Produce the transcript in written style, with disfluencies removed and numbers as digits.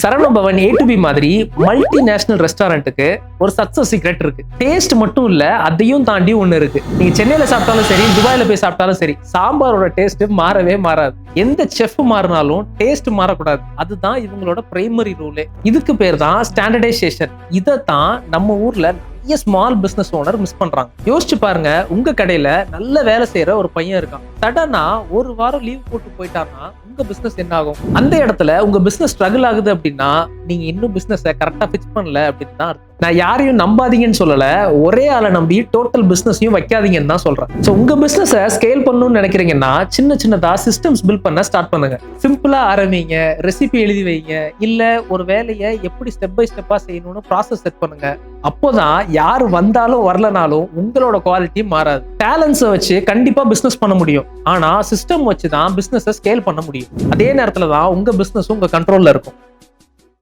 Saravana Bhavan A to B மாதிரி multinational ரெஸ்டாரண்ட்டுக்கு ஒரு சக்சஸ் சீக்ரெட் இருக்கு. டேஸ்ட் மட்டும் இல்ல, அதையும் தாண்டி ஒண்ணு இருக்கு. நீங்க சென்னையில சாப்பிட்டாலும் சரி, துபாயில போய் சாப்பிட்டாலும் சரி, சாம்பாரோட டேஸ்ட் மாறவே மாறாது. எந்த செஃப் மாறினாலும் டேஸ்ட் மாறக்கூடாது. அதுதான் இவங்களோட பிரைமரி ரூலே. இதுக்கு பேர் தான் ஸ்டாண்டர்டைசேஷன். இதை தான் நம்ம ஊர்ல ஸ்மால் பிசினஸ் ஓனர் மிஸ் பண்றாங்க. யோசிச்சு பாருங்க, உங்க கடையில நல்ல வேலை செய்யற ஒரு பையன் இருக்கான். சடனா ஒரு வாரம் லீவ் போட்டு போயிட்டாருன்னா உங்க பிசினஸ் என்ன ஆகும்? அந்த இடத்துல உங்க பிசினஸ் ஸ்ட்ரகிள் ஆகுது அப்படின்னா நீங்க இன்னும் பிசினஸ் கரெக்டா பிக்ஸ் பண்ணல அப்படின்னு தான் அர்த்தம். நான் யாரையும் நம்பாதீங்கன்னு சொல்லல, ஒரே ஆளை நம்பி டோட்டல் பிசினஸையும் வைக்காதீங்கன்னு தான் சொல்றேன். ஸோ உங்க பிசினஸ் ஸ்கேல் பண்ணணும்னு நினைக்கிறீங்கன்னா சின்ன சின்னதா சிஸ்டம்ஸ் பில்ட் பண்ண ஸ்டார்ட் பண்ணுங்க. சிம்பிளா ஆரம்பிங்க, ரெசிபி எழுதி வைங்க, இல்ல ஒரு வேலையை எப்படி ஸ்டெப் பை ஸ்டெப்பா செய்யணும்னு ப்ராசஸ் செட் பண்ணுங்க. அப்போதான் யாரு வந்தாலும் வரலனாலும் உங்களோட குவாலிட்டி மாறாது. டேலண்ட்ஸை வச்சு கண்டிப்பா பிசினஸ் பண்ண முடியும், ஆனா சிஸ்டம் வச்சு தான் பிசினஸ் ஸ்கேல் பண்ண முடியும். அதே நேரத்துல தான் உங்க பிசினஸ் உங்க கண்ட்ரோல்ல இருக்கும்.